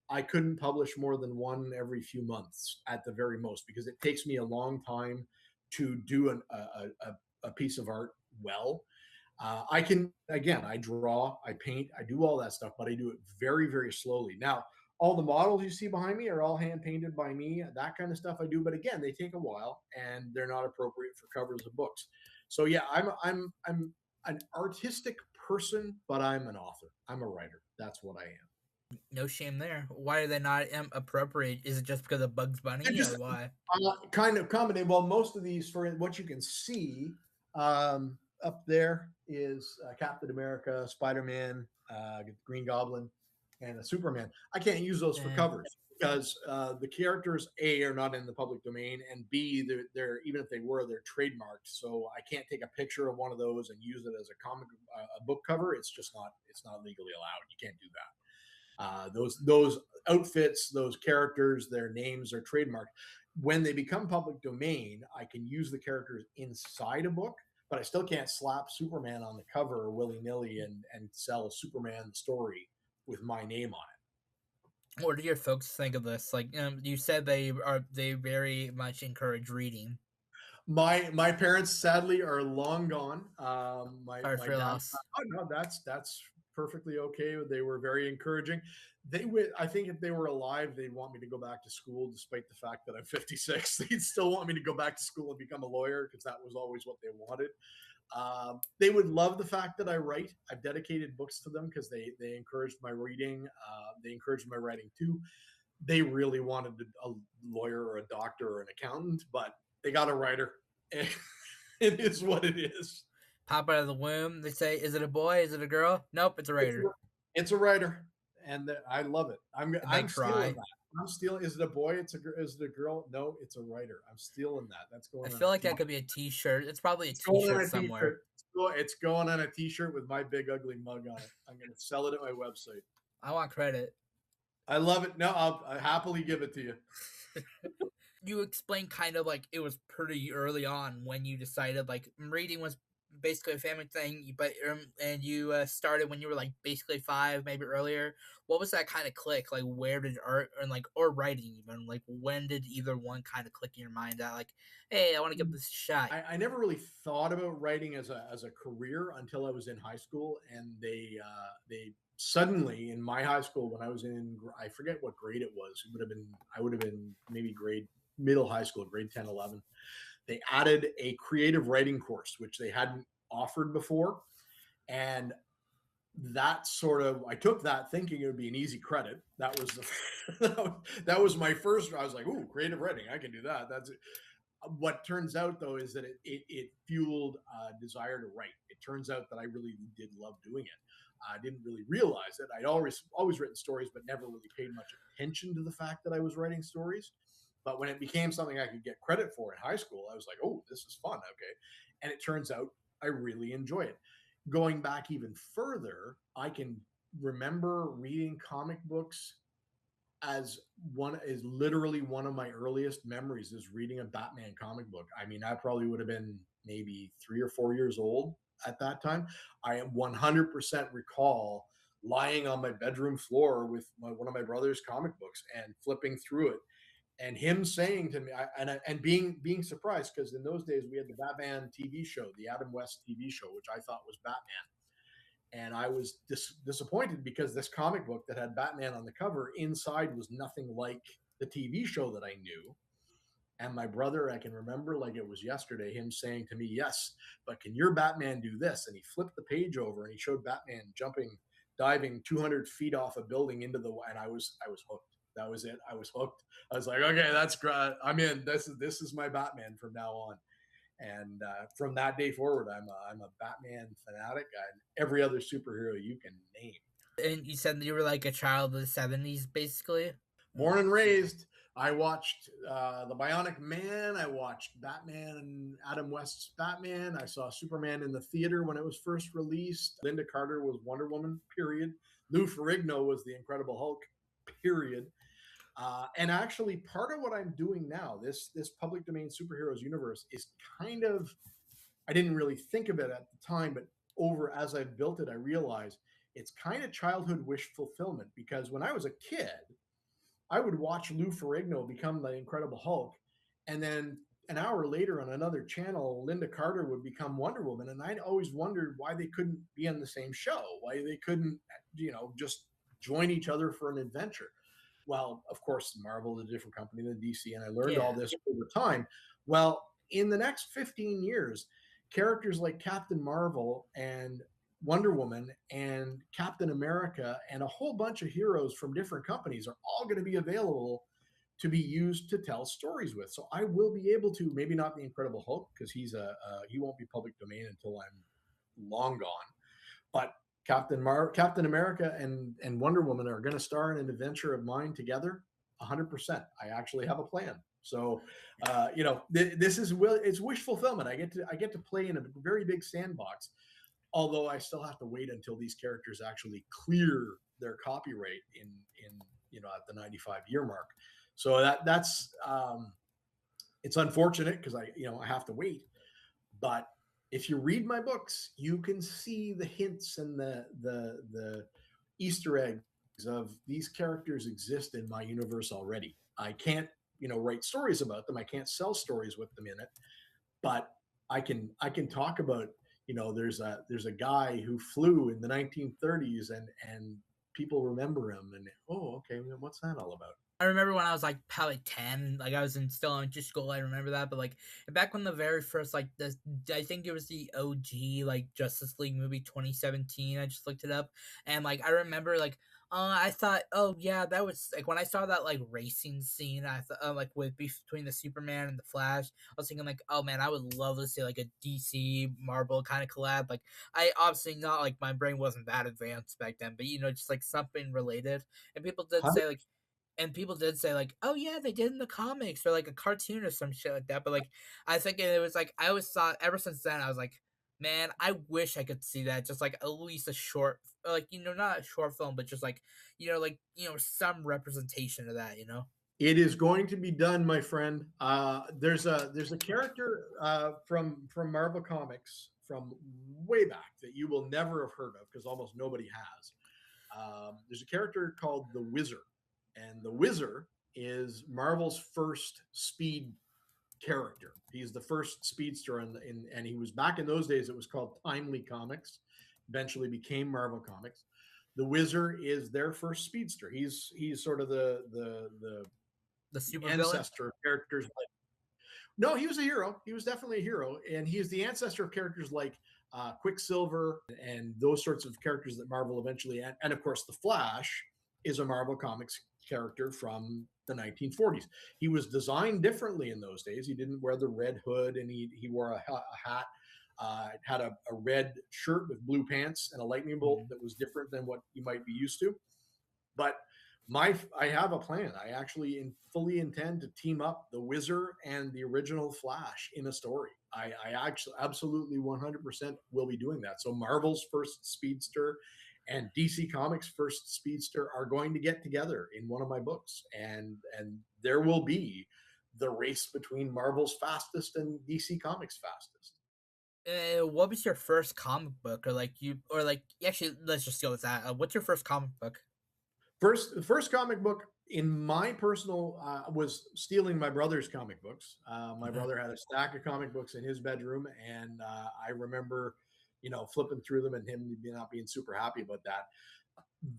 I couldn't publish more than 1 every few months at the very most, because it takes me a long time to do a piece of art well. I draw, I paint, I do all that stuff, but I do it very, very slowly. Now, all the models you see behind me are all hand painted by me. That kind of stuff I do, but again, they take a while and they're not appropriate for covers of books. So yeah, I'm an artistic person, but I'm an author. I'm a writer. That's what I am. No shame there. Why are they not appropriate? Is it just because of Bugs Bunny, or why? Kind of combination. Well, most of these, for what you can see, up there is Captain America, Spider-Man, Green Goblin, and Superman. I can't use those for covers because the characters, A, are not in the public domain, and B, they're even if they were, they're trademarked. So I can't take a picture of one of those and use it as a book cover. It's just not legally allowed. You can't do that. Those outfits, those characters, their names are trademarked. When they become public domain, I can use the characters inside a book, but I still can't slap Superman on the cover willy nilly and sell Superman the story with my name on it. What do your folks think of this? Like, you said they very much encourage reading. My parents sadly are long gone. My For dad, loss. oh no, that's perfectly okay. They were very encouraging. They would, I think, if they were alive, they'd want me to go back to school, despite the fact that I'm 56. They'd still want me to go back to school and become a lawyer because that was always what they wanted. They would love the fact that I write. I've dedicated books to them because they encouraged my reading. They encouraged my writing too. They really wanted a lawyer or a doctor or an accountant, but they got a writer. It is what it is. Pop out of the womb. They say, "Is it a boy? Is it a girl?" Nope, it's a writer. It's a writer, and I love it. I'm stealing that. I'm stealing. Is it a boy? Is it a girl? No, it's a writer. I'm stealing that. That's going. I feel like that could be a T-shirt. It's probably a T-shirt somewhere. It's going on a T-shirt with my big ugly mug on it. I'm going to sell it at my website. I want credit. I love it. No, I'll happily give it to you. You explained kind of like it was pretty early on when you decided like reading was basically a family thing, but and you started when you were like basically 5, maybe earlier. What was that kind of click? Like, where did art and like or writing even like when did either one kind of click in your mind that like, hey, I want to give this a shot? I never really thought about writing as a career until I was in high school, and they suddenly in my high school when I was in, I forget what grade it was. I would have been maybe middle high school, grade 10, 11. They added a creative writing course, which they hadn't offered before. And that sort of, I took that thinking it would be an easy credit. That was that was my first, I was like, ooh, creative writing, I can do that. That's it. What turns out though is that it fueled a desire to write. It turns out that I really did love doing it. I didn't really realize it. I'd always written stories, but never really paid much attention to the fact that I was writing stories. But when it became something I could get credit for in high school, I was like, oh, this is fun. Okay. And it turns out I really enjoy it. Going back even further, I can remember reading comic books as literally one of my earliest memories is reading a Batman comic book. I mean, I probably would have been maybe 3 or 4 years old at that time. I 100% recall lying on my bedroom floor with one of my brother's comic books and flipping through it. And him saying to me, and being surprised, because in those days we had the Batman TV show, the Adam West TV show, which I thought was Batman. And I was disappointed because this comic book that had Batman on the cover inside was nothing like the TV show that I knew. And my brother, I can remember like it was yesterday, him saying to me, yes, but can your Batman do this? And he flipped the page over and he showed Batman diving 200 feet off a building and I was hooked. That was it. I was hooked. I was like, okay, that's great. I'm in. This is my Batman from now on. And from that day forward, I'm a Batman fanatic and every other superhero you can name. And you said you were like a child of the 70s, basically? Born and raised. I watched The Bionic Man. I watched Batman and Adam West's Batman. I saw Superman in the theater when it was first released. Linda Carter was Wonder Woman, period. Lou Ferrigno was the Incredible Hulk, period. And actually, part of what I'm doing now, this public domain superheroes universe is kind of, I didn't really think of it at the time, but as I've built it, I realize it's kind of childhood wish fulfillment, because when I was a kid, I would watch Lou Ferrigno become the Incredible Hulk, and then an hour later on another channel, Linda Carter would become Wonder Woman, and I'd always wondered why they couldn't be on the same show, why they couldn't, just join each other for an adventure. Well, of course, Marvel is a different company than DC, and I learned all this over time. Well, in the next 15 years, characters like Captain Marvel and Wonder Woman and Captain America and a whole bunch of heroes from different companies are all going to be available to be used to tell stories with. So I will be able to, maybe not the Incredible Hulk, because he won't be public domain until I'm long gone, but Captain America and Wonder Woman are going to star in an adventure of mine together. 100%. I actually have a plan. So, this is it's wish fulfillment. I get to play in a very big sandbox. Although I still have to wait until these characters actually clear their copyright in at the 95-year mark. So that's it's unfortunate because I have to wait. But if you read my books, you can see the hints and the Easter eggs of these characters exist in my universe already. I can't write stories about them. I can't sell stories with them in it, but I can talk about there's a guy who flew in the 1930s and people remember him and okay, what's that all about? I remember when I was like probably 10, like I was still in school. I remember that, but like back when the very first I think it was the OG like Justice League movie 2017. I just looked it up, and like I remember like I thought, oh yeah, that was like when I saw that like racing scene. I thought like with between the Superman and the Flash, I was thinking like, oh man, I would love to see like a DC Marvel kind of collab. Like I obviously not like my brain wasn't that advanced back then, but just like something related. And people did say like oh yeah, they did in the comics or like a cartoon or some shit like that. But like, I think it was like, I always thought ever since then, I was like, man, I wish I could see that. Just like at least a short, like, not a short film, but just like, some representation of that. It is going to be done, my friend. There's a character from Marvel Comics from way back that you will never have heard of because almost nobody has. There's a character called the Wizard, and the Wizard is Marvel's first speed character. He's the first speedster, and he was back in those days. It was called Timely Comics. Eventually became Marvel Comics. The Wizard is their first speedster. He's sort of the super ancestor of characters like. No, he was a hero. He was definitely a hero, and he is the ancestor of characters like Quicksilver and those sorts of characters that Marvel eventually, and of course, the Flash is a Marvel Comics character from the 1940s. He was designed differently in those days. He didn't wear the red hood, and he wore a hat. Had a red shirt with blue pants and a lightning bolt that was different than what you might be used to. But I have a plan. I actually fully intend to team up the Wizard and the original Flash in a story. I actually absolutely 100% will be doing that. So Marvel's first speedster and DC Comics first speedster are going to get together in one of my books, and there will be the race between Marvel's fastest and DC Comics fastest. What was your first comic book, actually, let's just go with that. What's your first comic book? The first comic book in my personal was stealing my brother's comic books. My brother had a stack of comic books in his bedroom, and I remember, flipping through them and him not being super happy about that.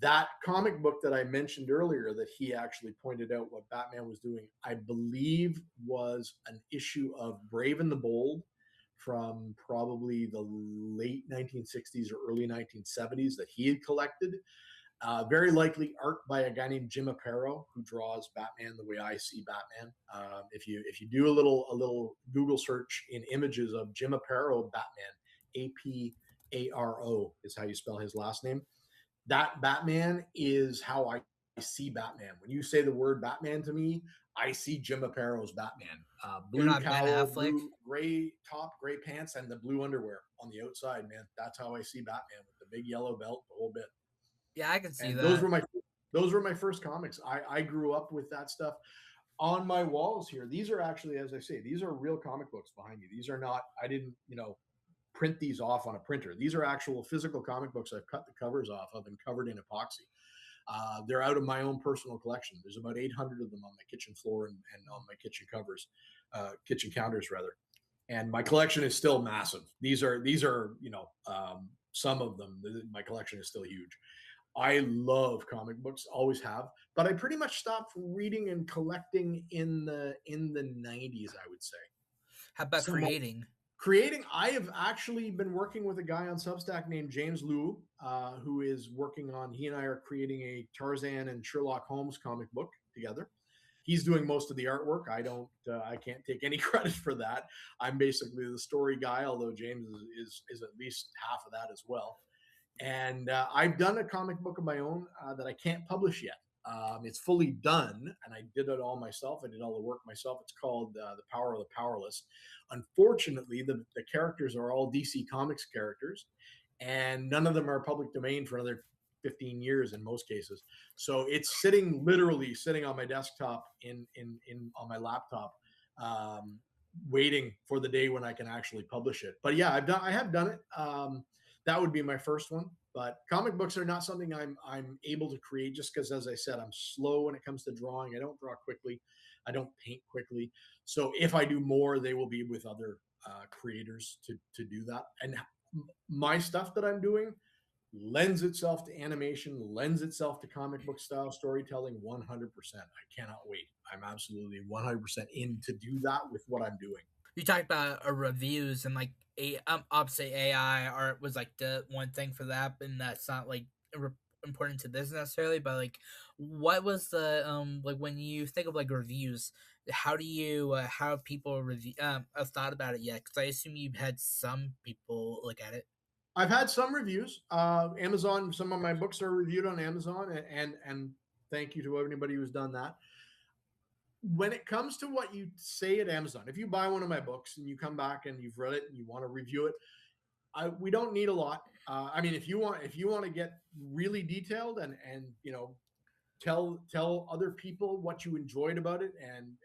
That comic book that I mentioned earlier that he actually pointed out what Batman was doing, I believe was an issue of Brave and the Bold from probably the late 1960s or early 1970s that he had collected. Very likely art by a guy named Jim Aparo, who draws Batman the way I see Batman. If you do a little Google search in images of Jim Aparo Batman, Aparo is how you spell his last name. That Batman is how I see Batman. When you say the word Batman to me, I see Jim Aparo's Batman. Blue cowl, blue, gray top, gray pants, and the blue underwear on the outside, man. That's how I see Batman, with the big yellow belt, the whole bit. Yeah, I can see that. Those were my first comics. I grew up with that stuff. On my walls here, these are actually, as I say, these are real comic books behind me. These are not, I didn't, print these off on a printer. These are actual physical comic books I've cut the covers off of and covered in epoxy. They're out of my own personal collection. There's about 800 of them on my kitchen floor and on my kitchen kitchen counters rather. And my collection is still massive. These are some of them. My collection is still huge. I love comic books, always have, but I pretty much stopped reading and collecting in the 90s, I would say. How about creating? Creating, I have actually been working with a guy on Substack named James Liu, who is working on, he and I are creating a Tarzan and Sherlock Holmes comic book together. He's doing most of the artwork. I can't take any credit for that. I'm basically the story guy, although James is at least half of that as well. And I've done a comic book of my own that I can't publish yet. It's fully done, and I did it all myself. I did all the work myself. It's called The Power of the Powerless. Unfortunately, the characters are all DC Comics characters, and none of them are public domain for another 15 years in most cases. So it's literally sitting on my desktop in on my laptop, um, waiting for the day when I can actually publish it. But yeah, I have done it. That would be my first one. But comic books are not something I'm able to create, just because, as I said, I'm slow when it comes to drawing. I don't draw quickly. I don't paint quickly. So if I do more, they will be with other creators to do that. And my stuff that I'm doing lends itself to animation, lends itself to comic book style storytelling 100%. I cannot wait. I'm absolutely 100% in to do that with what I'm doing. You talked about reviews and like obviously AI art was like the one thing for that, and that's not like important to this necessarily. But like, what was the like when you think of like reviews? How do you how have people review have thought about it yet? Because I assume you've had some people look at it. I've had some reviews. Amazon, some of my books are reviewed on Amazon, and thank you to anybody who's done that. When it comes to what you say at Amazon, if you buy one of my books and you come back and you've read it and you want to review it, we don't need a lot. I mean, if you want to get really detailed and tell other people what you enjoyed about it, and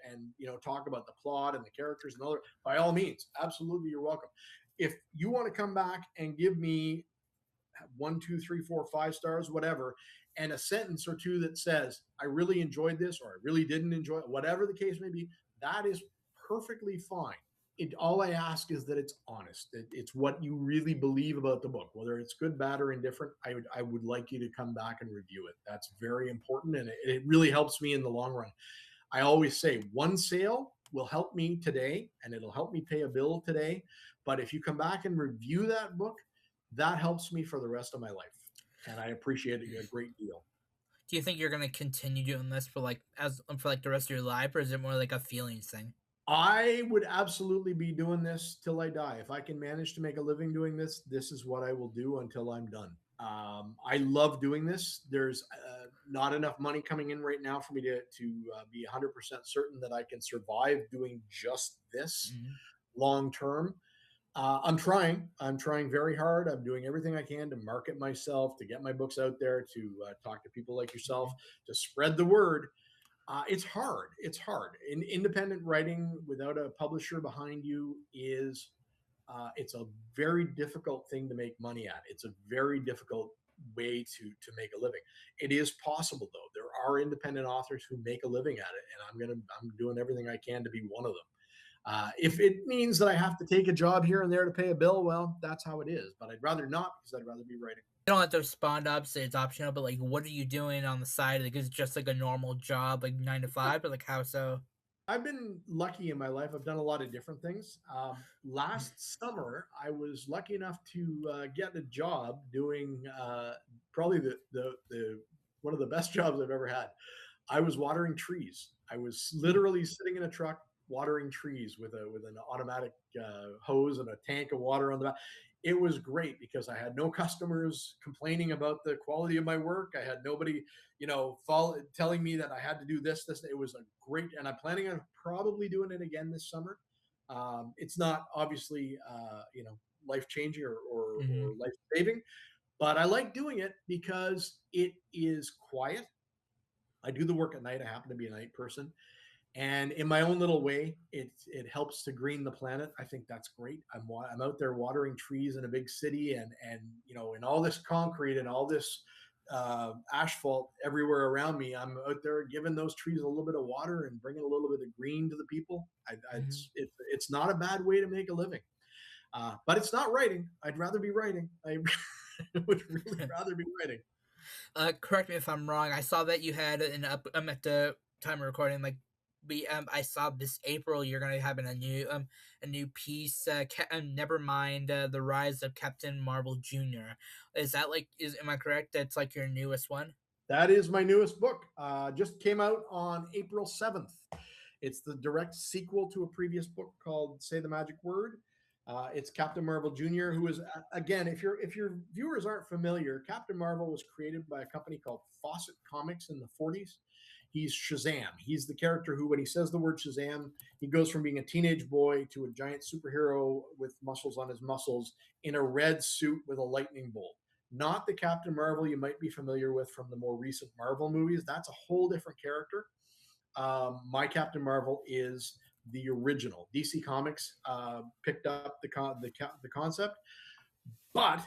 talk about the plot and the characters and other, by all means, absolutely, you're welcome. If you want to come back and give me 1, 2, 3, 4, 5 stars, whatever, and a sentence or two that says, I really enjoyed this, or I really didn't enjoy it, whatever the case may be, that is perfectly fine. All I ask is that it's honest. It's what you really believe about the book, whether it's good, bad, or indifferent. I would like you to come back and review it. That's very important, and it really helps me in the long run. I always say one sale will help me today, and it'll help me pay a bill today. But if you come back and review that book, that helps me for the rest of my life, and I appreciate it a great deal. Do you think you're gonna continue doing this for like the rest of your life, or is it more like a feelings thing? I would absolutely be doing this till I die. If I can manage to make a living doing this, this is what I will do until I'm done. I love doing this. There's not enough money coming in right now for me to be 100% certain that I can survive doing just this long term. I'm trying very hard. I'm doing everything I can to market myself, to get my books out there, to talk to people like yourself, to spread the word. It's hard. Independent writing without a publisher behind you is it's a very difficult thing to make money at. It's a very difficult way to make a living. It is possible though. There are independent authors who make a living at it, and I'm doing everything I can to be one of them. If it means that I have to take a job here and there to pay a bill, well, that's how it is. But I'd rather not, because I'd rather be writing. You don't have to respond up, say it's optional, but like, what are you doing on the side? Like, is it just like a normal job, like 9 to 5, or like how so? I've been lucky in my life. I've done a lot of different things. Last summer, I was lucky enough to get a job doing probably the one of the best jobs I've ever had. I was watering trees. I was literally sitting in a truck watering trees with an automatic hose and a tank of water on the back. It was great because I had no customers complaining about the quality of my work. I had nobody, telling me that I had to do this. It was a great, and I'm planning on probably doing it again this summer. It's not obviously, life changing or life saving, but I like doing it because it is quiet. I do the work at night. I happen to be a night person. And in my own little way, it helps to green the planet. I think that's great. I'm out there watering trees in a big city, and in all this concrete and all this asphalt everywhere around me. I'm out there giving those trees a little bit of water and bringing a little bit of green to the people. It's not a bad way to make a living, but it's not writing. I'd rather be writing. I would really rather be writing. Correct me if I'm wrong. I saw that you had I'm at the time of recording, like. I saw this April you're gonna have a new piece. Never mind the rise of Captain Marvel Jr. Is that am I correct? That's like your newest one. That is my newest book. Just came out on April 7th. It's the direct sequel to a previous book called Say the Magic Word. It's Captain Marvel Jr., who is, again, if your viewers aren't familiar, Captain Marvel was created by a company called Fawcett Comics in the 40s. He's Shazam. He's the character who, when he says the word Shazam, he goes from being a teenage boy to a giant superhero with muscles on his muscles in a red suit with a lightning bolt. Not the Captain Marvel you might be familiar with from the more recent Marvel movies. That's a whole different character. My Captain Marvel is the original. DC Comics picked up the concept, but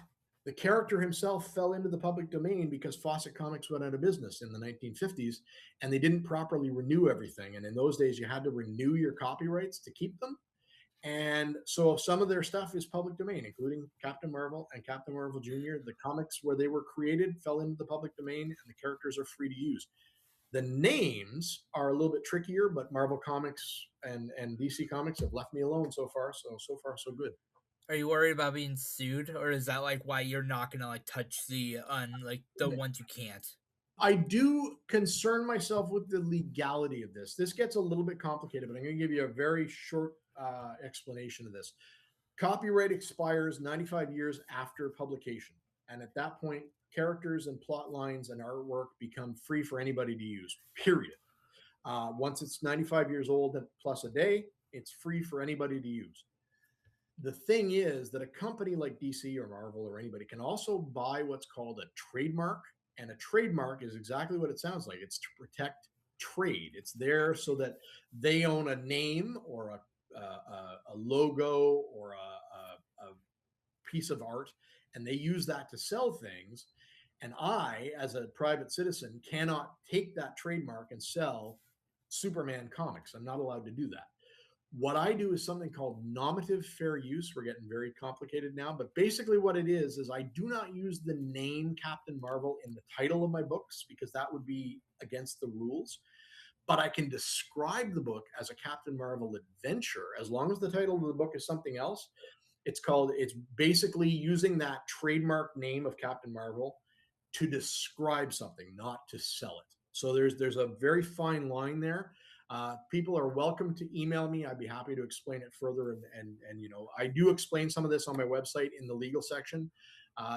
the character himself fell into the public domain because Fawcett Comics went out of business in the 1950s, and they didn't properly renew everything. And in those days, you had to renew your copyrights to keep them. And so some of their stuff is public domain, including Captain Marvel and Captain Marvel Jr. The comics where they were created fell into the public domain, and the characters are free to use. The names are a little bit trickier, but Marvel Comics and DC Comics have left me alone so far. So far, so good. Are you worried about being sued, or is that like why you're not gonna like touch the ones you can't? I do concern myself with the legality of this. This gets a little bit complicated, but I'm going to give you a very short explanation of this. Copyright expires 95 years after publication, and at that point, characters and plot lines and artwork become free for anybody to use. Period. Once it's 95 years old and plus a day, it's free for anybody to use. The thing is that a company like DC or Marvel or anybody can also buy what's called a trademark. And a trademark is exactly what it sounds like. It's to protect trade. It's there so that they own a name or a logo or a piece of art, and they use that to sell things. And I, as a private citizen, cannot take that trademark and sell Superman comics. I'm not allowed to do that. What I do is something called nominative fair use. We're getting very complicated now, but basically what it is I do not use the name Captain Marvel in the title of my books because that would be against the rules. But I can describe the book as a Captain Marvel adventure as long as the title of the book is something else. It's basically using that trademark name of Captain Marvel to describe something, not to sell it. So there's a very fine line there. People are welcome to email me. I'd be happy to explain it further. And I do explain some of this on my website in the legal section.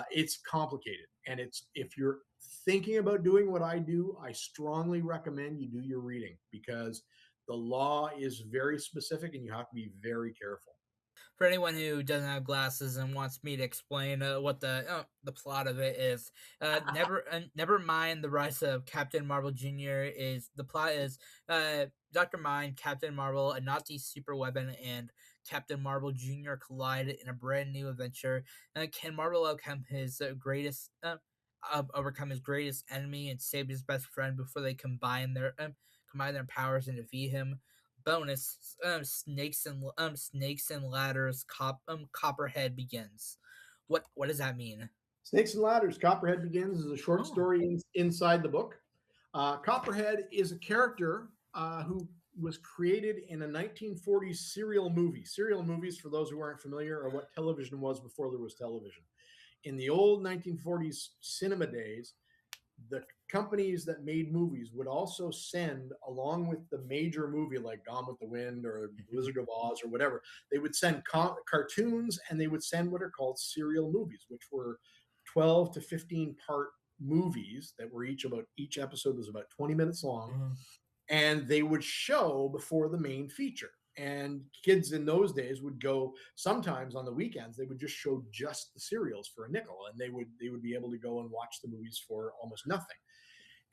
It's complicated. And if you're thinking about doing what I do, I strongly recommend you do your reading because the law is very specific and you have to be very careful. For anyone who doesn't have glasses and wants me to explain what the plot of it is, never mind the rise of Captain Marvel Jr. The plot is Dr. Mind, Captain Marvel, a Nazi super weapon, and Captain Marvel Jr. collide in a brand new adventure. Can Marvel overcome his greatest enemy and save his best friend before they combine their powers and defeat him? Bonus: snakes and ladders. Copperhead begins. What does that mean? Snakes and Ladders. Copperhead Begins is a short story inside the book. Copperhead is a character who was created in a 1940s serial movie. Serial movies, for those who aren't familiar, are what television was before there was television. In the old 1940s cinema days, the companies that made movies would also send, along with the major movie like Gone with the Wind or Wizard of Oz or whatever, they would send cartoons, and they would send what are called serial movies, which were 12 to 15 part movies that were each episode was about 20 minutes long. Mm-hmm. And they would show before the main feature. And kids in those days would go, sometimes on the weekends, they would just show just the serials for a nickel, and they would be able to go and watch the movies for almost nothing.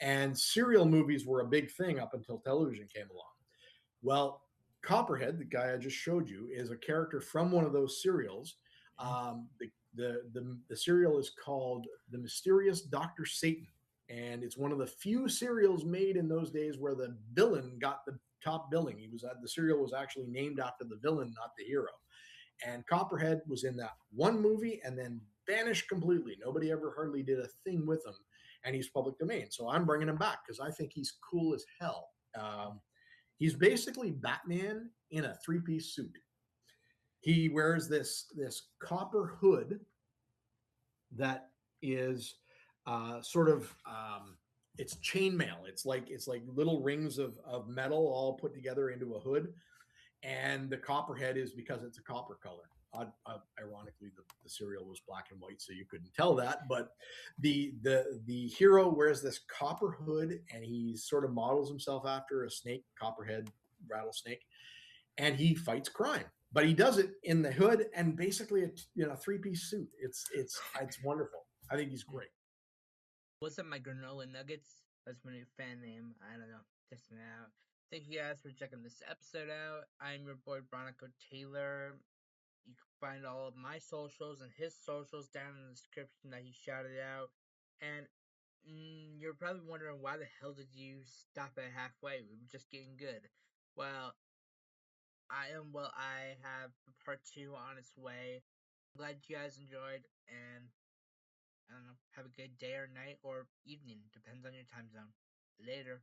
And serial movies were a big thing up until television came along. Well, Copperhead, the guy I just showed you, is a character from one of those serials. The serial is called The Mysterious Dr. Satan. And it's one of the few serials made in those days where the villain got the top billing. The serial was actually named after the villain, not the hero. And Copperhead was in that one movie and then vanished completely. Nobody ever hardly did a thing with him, and he's public domain. So I'm bringing him back because I think he's cool as hell. He's basically Batman in a three-piece suit. He wears this copper hood that is it's chainmail. It's like little rings of metal all put together into a hood. And the Copperhead is because it's a copper color. Ironically, the cereal was black and white, so you couldn't tell that. But the hero wears this copper hood, and he sort of models himself after a snake, copperhead rattlesnake, and he fights crime. But he does it in the hood and basically a 3-piece suit. It's wonderful. I think he's great. What's up, my granola nuggets? That's my new fan name. I don't know. Testing it out. Thank you guys for checking this episode out. I'm your boy, Bronico Taylor. You can find all of my socials and his socials down in the description that he shouted out. And you're probably wondering, why the hell did you stop at halfway? We were just getting good. Well, I have part 2 on its way. I'm glad you guys enjoyed, and I don't know, have a good day or night or evening. Depends on your time zone. Later.